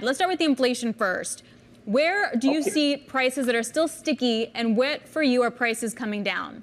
Let's start with the inflation first. Where do you see prices that are still sticky, and what for you are prices coming down?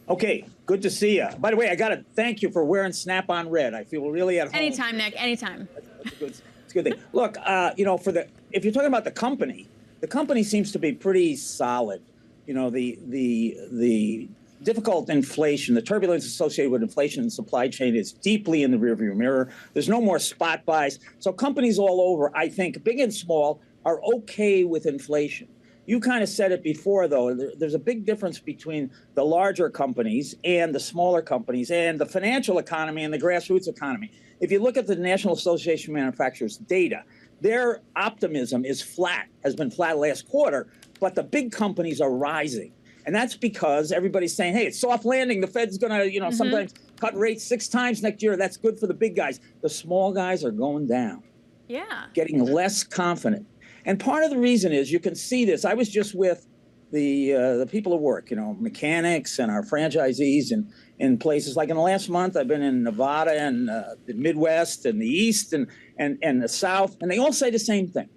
Okay, good to see you. By the way, I got to thank you for wearing Snap-on red. I feel really at home. Anytime, Nick, anytime. It's a good thing. Look, if you're talking about the company seems to be pretty solid. You know, the difficult inflation, the turbulence associated with inflation and supply chain is deeply in the rearview mirror. There's no more spot buys. So companies all over, I think, big and small, are okay with inflation. You kind of said it before, though. There's a big difference between the larger companies and the smaller companies and the financial economy and the grassroots economy. If you look at the National Association of Manufacturers data, their optimism is flat, has been flat last quarter, but the big companies are rising. And that's because everybody's saying, hey, it's soft landing. The Fed's going to, sometimes cut rates 6 times next year. That's good for the big guys. The small guys are going down. Yeah. Getting less confident. And part of the reason is you can see this. I was just with the people at work, mechanics and our franchisees in places like in the last month, I've been in Nevada and the Midwest and the East and the South. And they all say the same thing.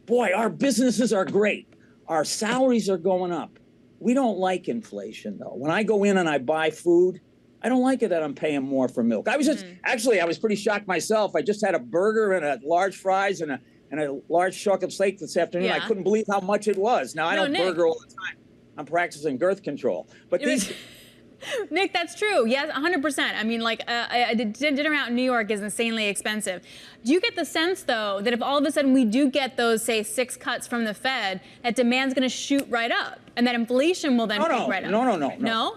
Boy, our businesses are great. Our salaries are going up. We don't like inflation, though. When I go in and I buy food, I don't like it that I'm paying more for milk. I was I was pretty shocked myself. I just had a burger and a large fries and a large chocolate steak this afternoon. Yeah. I couldn't believe how much it was. Now, I don't burger all the time. I'm practicing girth control. But these... Nick, that's true. Yes, 100%. I mean, dinner out in New York is insanely expensive. Do you get the sense, though, that if all of a sudden we do get those, say, 6 cuts from the Fed, that demand's going to shoot right up and that inflation will then pick right up? No?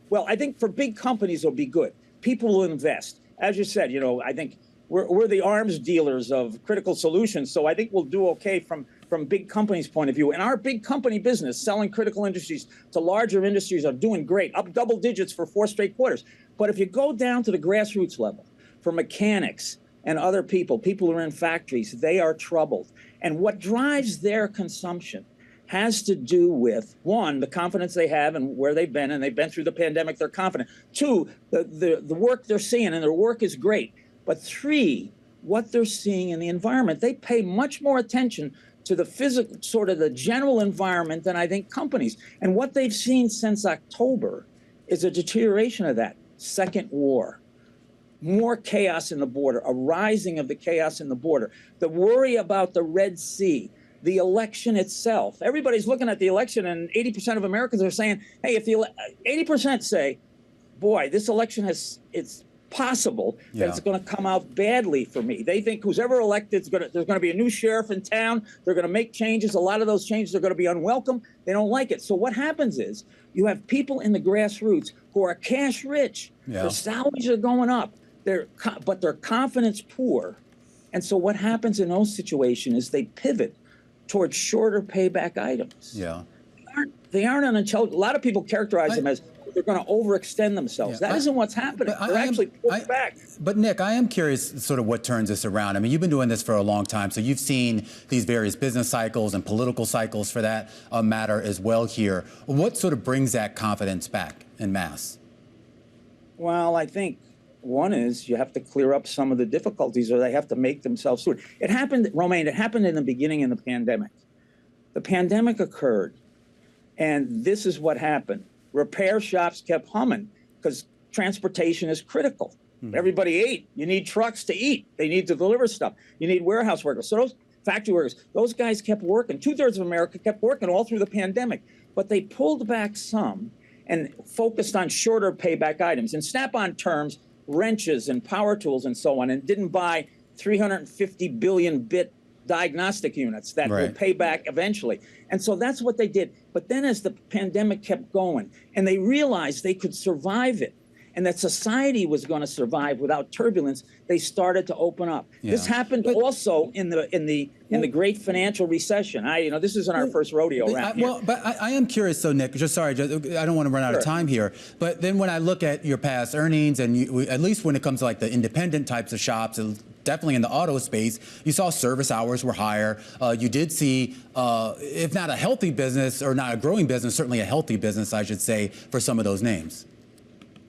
Well, I think for big companies, it'll be good. People will invest. As you said, I think we're the arms dealers of critical solutions. So I think we'll do okay from big companies' point of view. And our big company business, selling critical industries to larger industries, are doing great, up double digits for 4 straight quarters. But if you go down to the grassroots level, for mechanics and other people who are in factories, they are troubled. And what drives their consumption has to do with, 1, the confidence they have and where they've been, and they've been through the pandemic, they're confident. 2, the work they're seeing, and their work is great. But 3, what they're seeing in the environment. They pay much more attention to the physical, sort of the general environment than I think companies. And what they've seen since October is a deterioration of that. Second war, more chaos in the border, a rising of the chaos in the border, the worry about the Red Sea, the election itself. Everybody's looking at the election, and 80% of Americans are saying, hey, if 80% say, boy, this election it's possible that it's going to come out badly for me. They think who's ever elected, there's going to be a new sheriff in town. They're going to make changes. A lot of those changes are going to be unwelcome. They don't like it. So what happens is you have people in the grassroots who are cash rich. Their salaries are going up, but their confidence poor. And so what happens in those situations is they pivot towards shorter payback items. Yeah. They aren't unintelligent. A lot of people characterize them as they're going to overextend themselves. That isn't what's happening. They're actually pulled back. But Nick, I am curious sort of what turns this around. I mean, you've been doing this for a long time, so you've seen these various business cycles and political cycles for that matter as well here. What sort of brings that confidence back en masse? Well, I think one is you have to clear up some of the difficulties, or they have to make themselves through it. It happened, Romaine, it happened in the beginning of the pandemic. The pandemic occurred, and this is what happened. Repair shops kept humming because transportation is critical. Everybody ate. You need trucks to eat. They need to deliver stuff. You need warehouse workers. So those factory workers, those guys kept working. 2/3 of America kept working all through the pandemic. But they pulled back some and focused on shorter payback items. In Snap-on terms, wrenches and power tools and so on, and didn't buy 350 billion bit diagnostic units that will pay back eventually. And so that's what they did. But then as the pandemic kept going and they realized they could survive it and that society was going to survive without turbulence, they started to open up. This happened also in the great financial recession. This isn't our first rodeo around here. Well, but I am curious, though, Nick, I don't want to run out of time here, but then when I look at your past earnings, and at least when it comes to like the independent types of shops, definitely in the auto space, you saw service hours were higher. You did see, if not a healthy business or not a growing business, certainly a healthy business, I should say, for some of those names.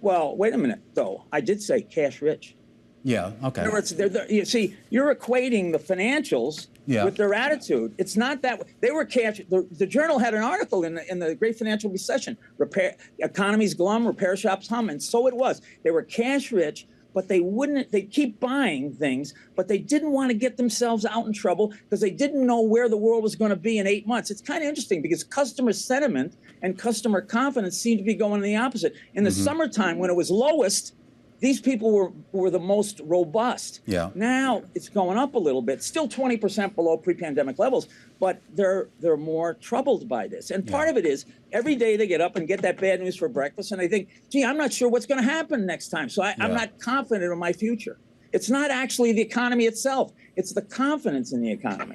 Well, wait a minute, though. I did say cash rich. Yeah. Okay. In other words, you see, you're equating the financials with their attitude. It's not that they were cash. The Journal had an article in the Great Financial Recession. Economies glum, repair shops hum, and so it was. They were cash rich, but they wouldn't. They keep buying things, but they didn't want to get themselves out in trouble because they didn't know where the world was going to be in 8 months. It's kind of interesting because customer sentiment and customer confidence seem to be going in the opposite. In the summertime, when it was lowest, these people were the most robust. Yeah. Now it's going up a little bit, still 20% below pre-pandemic levels, but they're more troubled by this. And part of it is every day they get up and get that bad news for breakfast, and they think, gee, I'm not sure what's going to happen next time, so I'm not confident in my future. It's not actually the economy itself. It's the confidence in the economy.